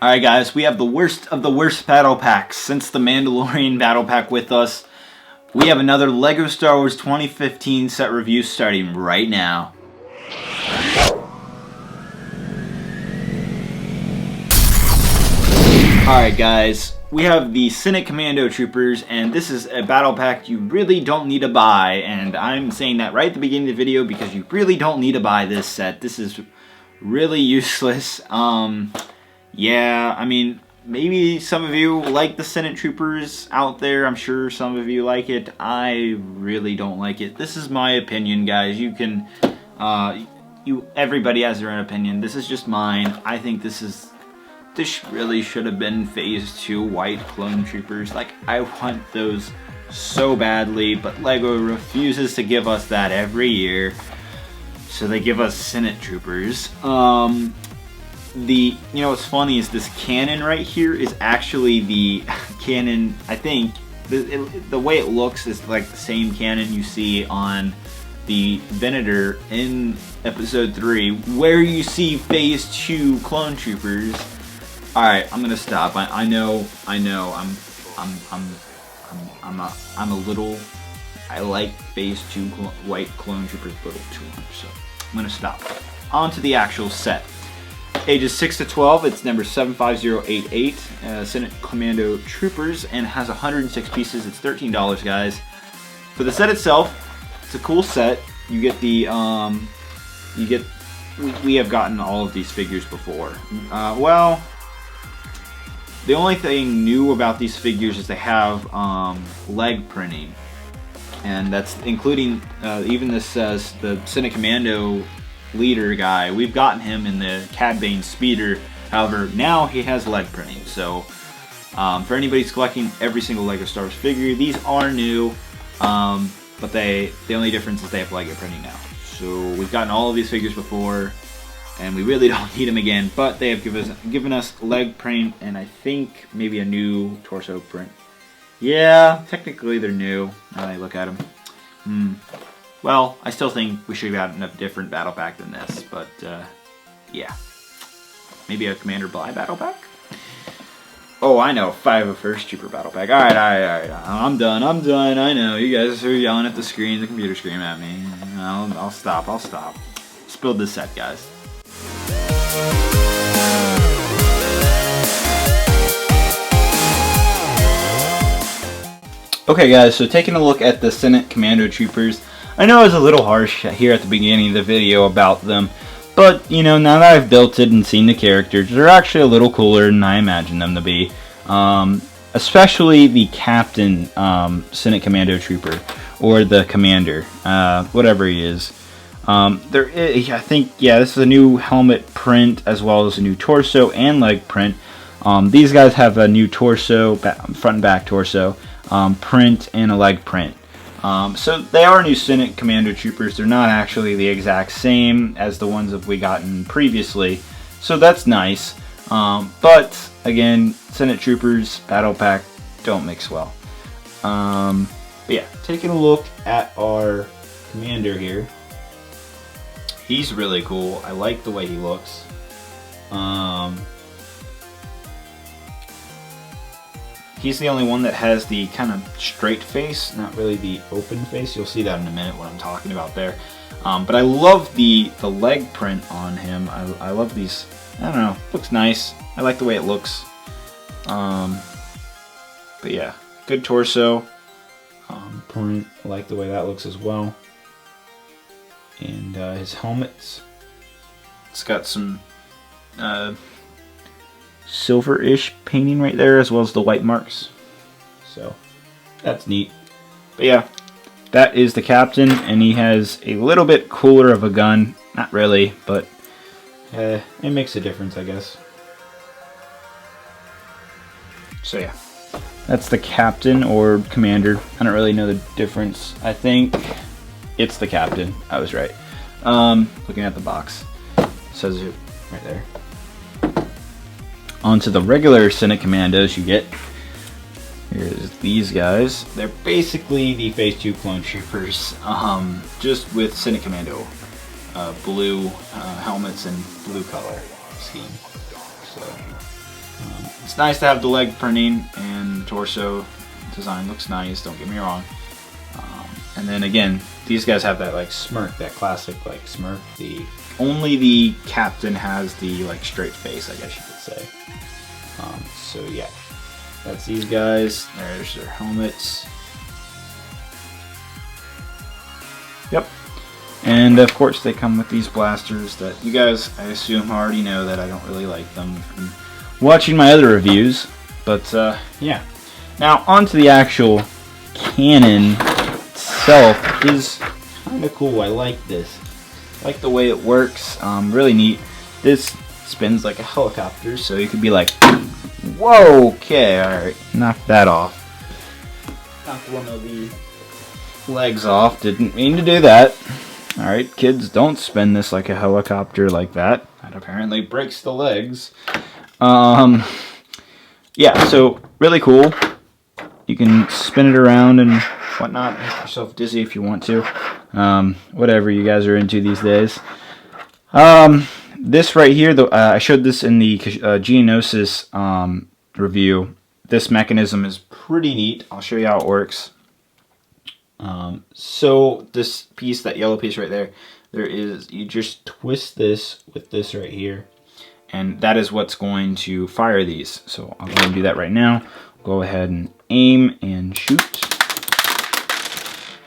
Alright guys, we have the worst of the worst battle packs since the Mandalorian battle pack with us. We have another LEGO Star Wars 2015 set review starting right now. Alright guys, we have the Senate Commando Troopers, and this is a battle pack you really don't need to buy, and I'm saying that right at the beginning of the video because you really don't need to buy this set. This is really useless. Yeah, I mean, maybe some of you like the Senate Troopers out there. I'm sure some of you like it. I really don't like it. This is my opinion, guys. You can, everybody has their own opinion. This is just mine. I think this really should have been Phase 2 white clone troopers. Like, I want those so badly, but LEGO refuses to give us that every year. So they give us Senate Troopers. You know what's funny is this cannon right here is actually the cannon. I think the way it looks is like the same cannon you see on the Venator in Episode 3, where you see Phase 2 clone troopers. All right, I'm gonna stop. I know. I'm a little. I like Phase 2 white clone troopers a little too much, so I'm gonna stop. On to the actual set. Ages 6 to 12, it's number 75088, Senate Commando Troopers, and has 106 pieces. It's $13, guys. For the set itself, it's a cool set. You get the, we have gotten all of these figures before. Well, the only thing new about these figures is they have leg printing, and that's including even this the Senate Commando leader guy. We've gotten him in the Cad Bane speeder. However, now he has leg printing. So for anybody who's collecting every single LEGO Star Wars figure, these are new, but the only difference is they have leg printing now. So we've gotten all of these figures before, and we really don't need them again, but they have given us leg print, and I think maybe a new torso print. Yeah, technically they're new, now that I look at them. Well, I still think we should have gotten a different battle pack than this, but yeah. Maybe a Commander Bly battle pack? Oh, I know, 5 First Trooper battle pack. Alright, I'm done, I know. You guys are yelling at the screen, the computer screen at me. I'll stop. Let's build this set, guys. Okay guys, so taking a look at the Senate Commando Troopers, I know I was a little harsh here at the beginning of the video about them, but you know, now that I've built it and seen the characters, they're actually a little cooler than I imagined them to be. Especially the Captain Senate Commando Trooper, or the Commander, whatever he is. I think, yeah, this is a new helmet print as well as a new torso and leg print. These guys have a new torso, front and back torso, print and a leg print. So they are new Senate Commando Troopers. They're not actually the exact same as the ones that we gotten previously, so that's nice. But again, Senate Troopers battle pack don't mix well. But yeah, taking a look at our commander here. He's really cool. I like the way he looks. He's the only one that has the kind of straight face, not really the open face. You'll see that in a minute what I'm talking about there. But I love the leg print on him. I love these. I don't know. Looks nice. I like the way it looks. But yeah, good torso. Print. I like the way that looks as well. And his helmets. It's got some silver-ish painting right there, as well as the white marks. So that's neat. But yeah, that is the captain, and he has a little bit cooler of a gun. Not really, but it makes a difference, I guess. So yeah, that's the captain or commander. I don't really know the difference. I think it's the captain. I was right. Looking at the box, it says it right there. Onto the regular Senate Commandos you get. Here's these guys. They're basically the Phase 2 clone troopers, just with Senate Commando blue helmets and blue color scheme. So It's nice to have the leg printing, and the torso design looks nice, don't get me wrong. And then again, these guys have that like smirk, that classic like smirk. Only the captain has the like straight face, I guess you could say. So yeah, that's these guys. There's their helmets. Yep. And of course they come with these blasters that you guys, I assume, already know that I don't really like them from watching my other reviews. But yeah. Now onto the actual cannon itself. Is kind of cool. I like this. I like the way it works. Really neat. This spins like a helicopter, so you could be like, whoa, okay, alright, knock that off. Knocked one of the legs off. Didn't mean to do that. Alright, kids, don't spin this like a helicopter like that. That apparently breaks the legs. Yeah, so really cool. You can spin it around and whatnot, make yourself dizzy if you want to. Whatever you guys are into these days. This right here, I showed this in the Geonosis review. This mechanism is pretty neat. I'll show you how it works. So this piece, that yellow piece right there, you just twist this with this right here, and that is what's going to fire these. So I'll go ahead and do that right now. Go ahead and aim and shoot.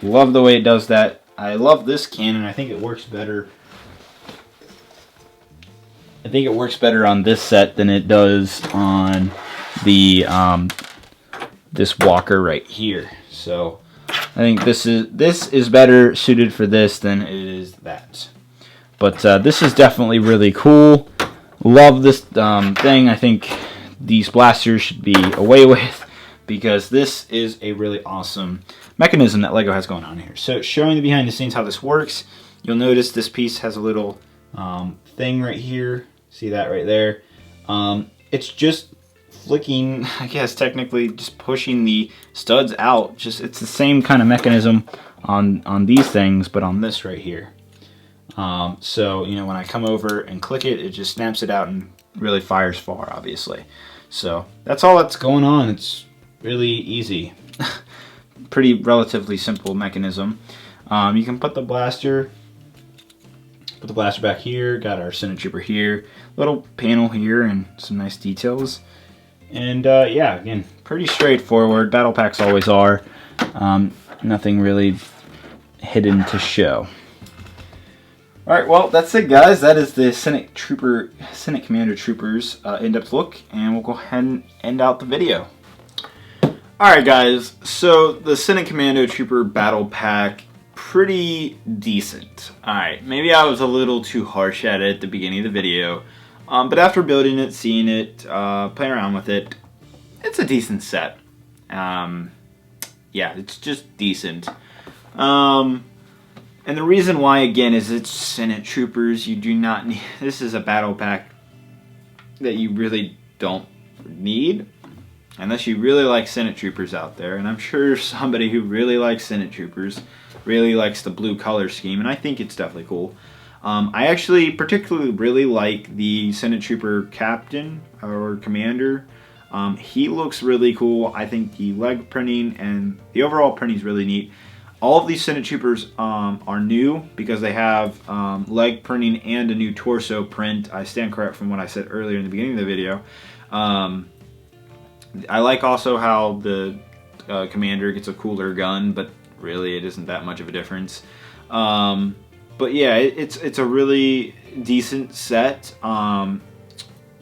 Love the way it does that. I love this cannon. I think it works better. I think it works better on this set than it does on the this walker right here. So I think this is better suited for this than it is that. But this is definitely really cool. Love this thing. I think these blasters should be away with, because this is a really awesome mechanism that LEGO has going on here. So showing the behind the scenes how this works, you'll notice this piece has a little thing right here. See that right there? It's just flicking, I guess technically just pushing the studs out. It's the same kind of mechanism on these things, but on this right here. So you know, when I come over and click it, it just snaps it out and really fires far, obviously. So that's all that's going on. It's really easy. Pretty relatively simple mechanism. You can put the blaster back here. Got our Senate Trooper here, little panel here, and some nice details. And yeah, again, pretty straightforward. Battle packs always are. Nothing really hidden to show. Alright, well, that's it, guys. That is the Senate Commando Troopers in-depth look, and we'll go ahead and end out the video. Alright, guys, so the Senate Commando Trooper Battle Pack, pretty decent. Alright, maybe I was a little too harsh at it at the beginning of the video, but after building it, seeing it, playing around with it, it's a decent set. Yeah, it's just decent. And the reason why, again, is it's Senate Troopers. You do not need... This is a battle pack that you really don't need, unless you really like Senate Troopers out there. And I'm sure somebody who really likes Senate Troopers really likes the blue color scheme, and I think it's definitely cool. I actually particularly really like the Senate Trooper Captain or Commander. He looks really cool. I think the leg printing and the overall printing is really neat. All of these Senate Troopers are new because they have leg printing and a new torso print. I stand correct from what I said earlier in the beginning of the video. I like also how the Commander gets a cooler gun, but really it isn't that much of a difference. But yeah, it's a really decent set.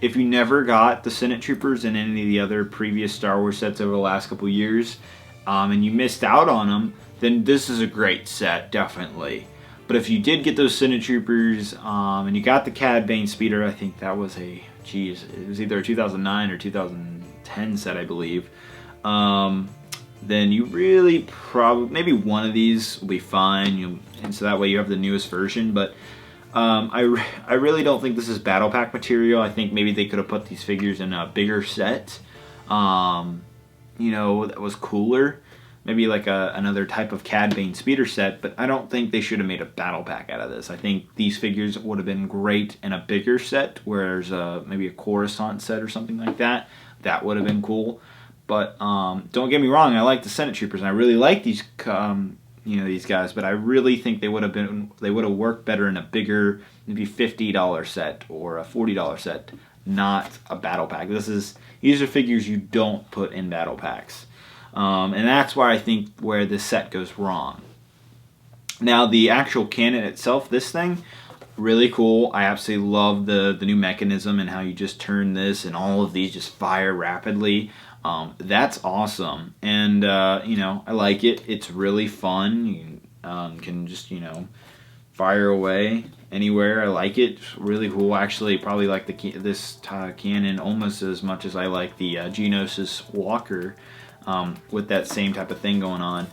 If you never got the Senate Troopers in any of the other previous Star Wars sets over the last couple years, and you missed out on them, then this is a great set, definitely. But if you did get those Senate Troopers, and you got the Cad Bane Speeder, I think that was it was either a 2009 or 2010 set, I believe, then you really probably, maybe one of these will be fine, and so that way you have the newest version. But I really don't think this is Battle Pack material. I think maybe they could have put these figures in a bigger set, you know, that was cooler. maybe like another type of Cad Bane speeder set, but I don't think they should have made a battle pack out of this. I think these figures would have been great in a bigger set, where there's maybe a Coruscant set or something like that. That would have been cool. But don't get me wrong, I like the Senate Troopers, and I really like these these guys, but I really think they would have worked better in a bigger, maybe $50 set or a $40 set, not a battle pack. These are figures you don't put in battle packs. And that's why I think where this set goes wrong. Now, the actual cannon itself, this thing, really cool. I absolutely love the new mechanism and how you just turn this and all of these just fire rapidly. That's awesome. And, I like it. It's really fun. You can just, fire away anywhere. I like it. It's really cool. Actually, probably like this cannon almost as much as I like the Geonosis Walker. With that same type of thing going on.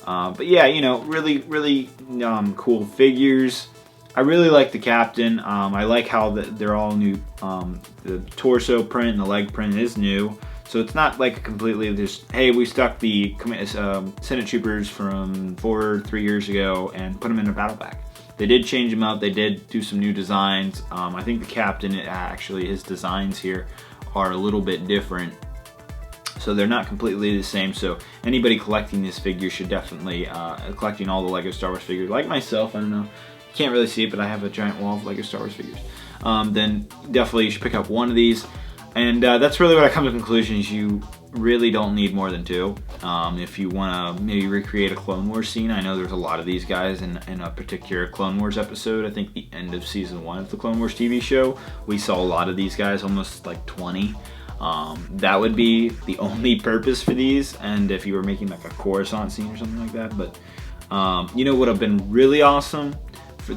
But yeah, really cool figures. I really like the captain. I like how they're all new. The torso print and the leg print is new. So it's not like completely just, hey, we stuck the Senate Troopers from 3 years ago and put them in a battle pack. They did change them up. They did do some new designs. I think the captain, actually, his designs here are a little bit different. So they're not completely the same. So anybody collecting this figure should definitely, collecting all the LEGO Star Wars figures, like myself, I don't know, you can't really see it, but I have a giant wall of LEGO Star Wars figures. Then definitely you should pick up one of these. And that's really what I come to the conclusion is you really don't need more than 2. If you want to maybe recreate a Clone Wars scene, I know there's a lot of these guys in a particular Clone Wars episode. I think the end of season 1 of the Clone Wars TV show, we saw a lot of these guys, almost like 20. That would be the only purpose for these, and if you were making like a Coruscant scene or something like that. But would have been really awesome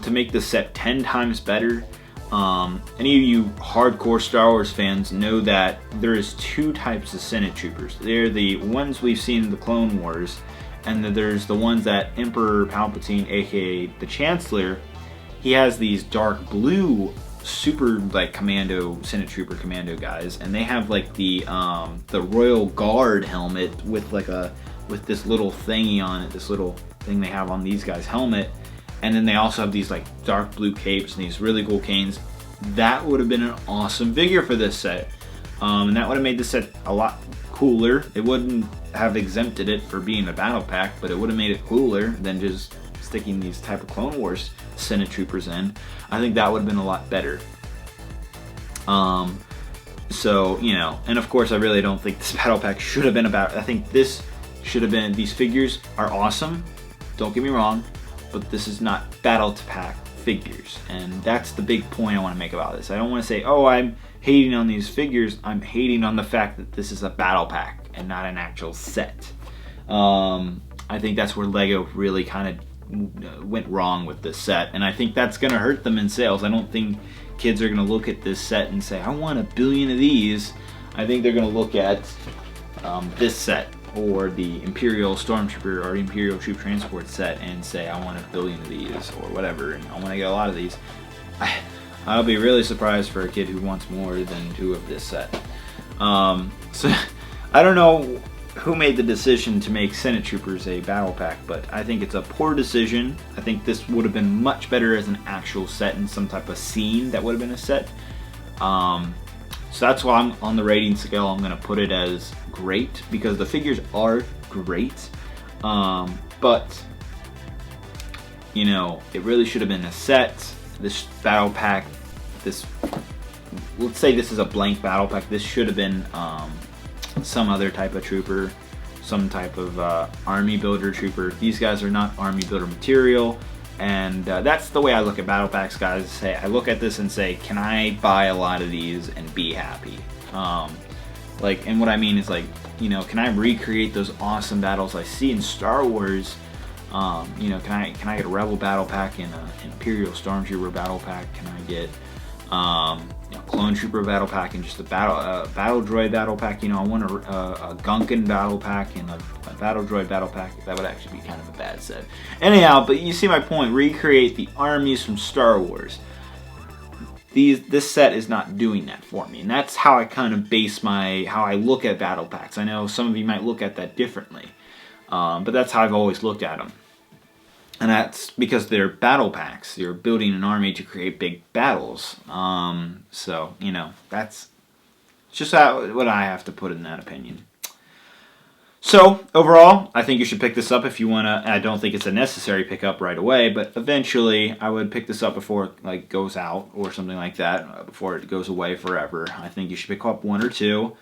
to make the set 10 times better. Any of you hardcore Star Wars fans know that there is 2 types of Senate Troopers. They're the ones we've seen in the Clone Wars, and then there's the ones that Emperor Palpatine, aka the Chancellor, he has these dark blue super like Senate Trooper Commando guys, and they have like the Royal Guard helmet with this little thingy on it, this little thing they have on these guys' helmet, and then they also have these like dark blue capes and these really cool canes. That would have been an awesome figure for this set, and that would have made the set a lot cooler. It wouldn't have exempted it for being a battle pack, but it would have made it cooler than just sticking these type of Clone Wars Senate Troopers in. I think that would have been a lot better. So, and of course I really don't think this battle pack should have been about, I think this should have been, these figures are awesome, don't get me wrong, but this is not battle pack figures, and that's the big point I want to make about this. I don't want to say, oh, I'm hating on these figures, I'm hating on the fact that this is a battle pack and not an actual set. I think that's where LEGO really kind of went wrong with this set, and I think that's going to hurt them in sales. I don't think kids are going to look at this set and say, I want 1 billion of these. I think they're going to look at this set or the Imperial Stormtrooper or Imperial Troop Transport set and say, I want 1 billion of these or whatever, and I want to get a lot of these. I'll be really surprised for a kid who wants more than 2 of this set. So I don't know who made the decision to make Senate Troopers a battle pack, but I think it's a poor decision. I think this would have been much better as an actual set in some type of scene that would have been a set. So that's why I'm on the rating scale, I'm going to put it as great, because the figures are great, but it really should have been a set. This battle pack, let's say this is a blank battle pack, this should have been some other type of trooper, some type of army builder trooper. These guys are not army builder material, and that's the way I look at battle packs, guys. I look at this and say, can I buy a lot of these and be happy? And what I mean is, can I recreate those awesome battles I see in Star Wars? Can I get a Rebel battle pack and an Imperial Stormtrooper battle pack? Can I get Clone Trooper battle pack and just a battle droid battle pack? I want a Gunkin battle pack and a battle droid battle pack. That would actually be kind of a bad set. Anyhow, but you see my point. Recreate the armies from Star Wars. This set is not doing that for me, and that's how I kind of base how I look at battle packs. I know some of you might look at that differently. But that's how I've always looked at them. And that's because they're battle packs. You're building an army to create big battles. So, you know, that's just what I have to put in that opinion. So, overall, I think you should pick this up if you want to. I don't think it's a necessary pickup right away, but eventually I would pick this up before it like goes out or something like that, before it goes away forever. I think you should pick up 1 or 2,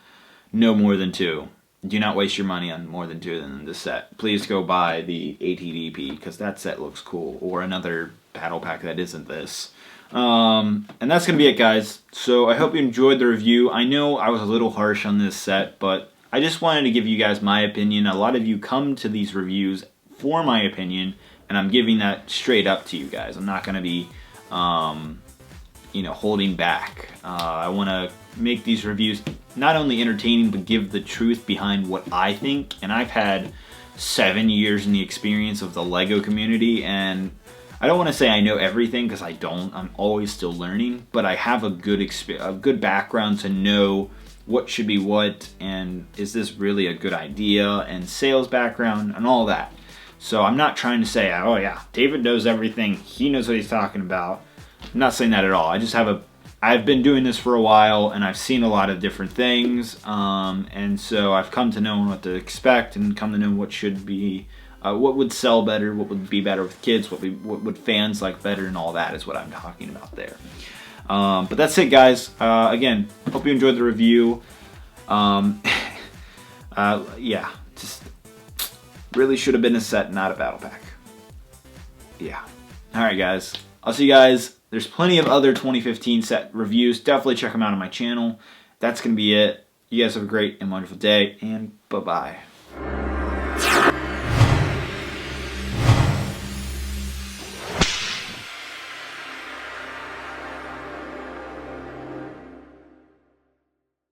no more than 2. Do not waste your money on more than 2 in this set. Please go buy the ATDP, because that set looks cool, or another battle pack that isn't this. And that's going to be it, guys. So I hope you enjoyed the review. I know I was a little harsh on this set, but I just wanted to give you guys my opinion. A lot of you come to these reviews for my opinion, and I'm giving that straight up to you guys. I'm not going to be, you know, holding back. I want to make these reviews not only entertaining, but give the truth behind what I think. And I've had 7 years in the experience of the LEGO community, and I don't want to say I know everything, because I don't. I'm always still learning, but I have a good background to know what should be what, and is this really a good idea, and sales background, and all that. So I'm not trying to say, oh yeah, David knows everything, he knows what he's talking about. I'm not saying that at all. I just have I've been doing this for a while, and I've seen a lot of different things, and so I've come to know what to expect, and come to know what should be, what would sell better, what would be better with kids, what would fans like better, and all that is what I'm talking about there. But that's it, guys. Again, hope you enjoyed the review. Yeah, just really should have been a set, not a battle pack. Yeah. Alright, guys. I'll see you guys. There's plenty of other 2015 set reviews. Definitely check them out on my channel. That's going to be it. You guys have a great and wonderful day, and bye-bye.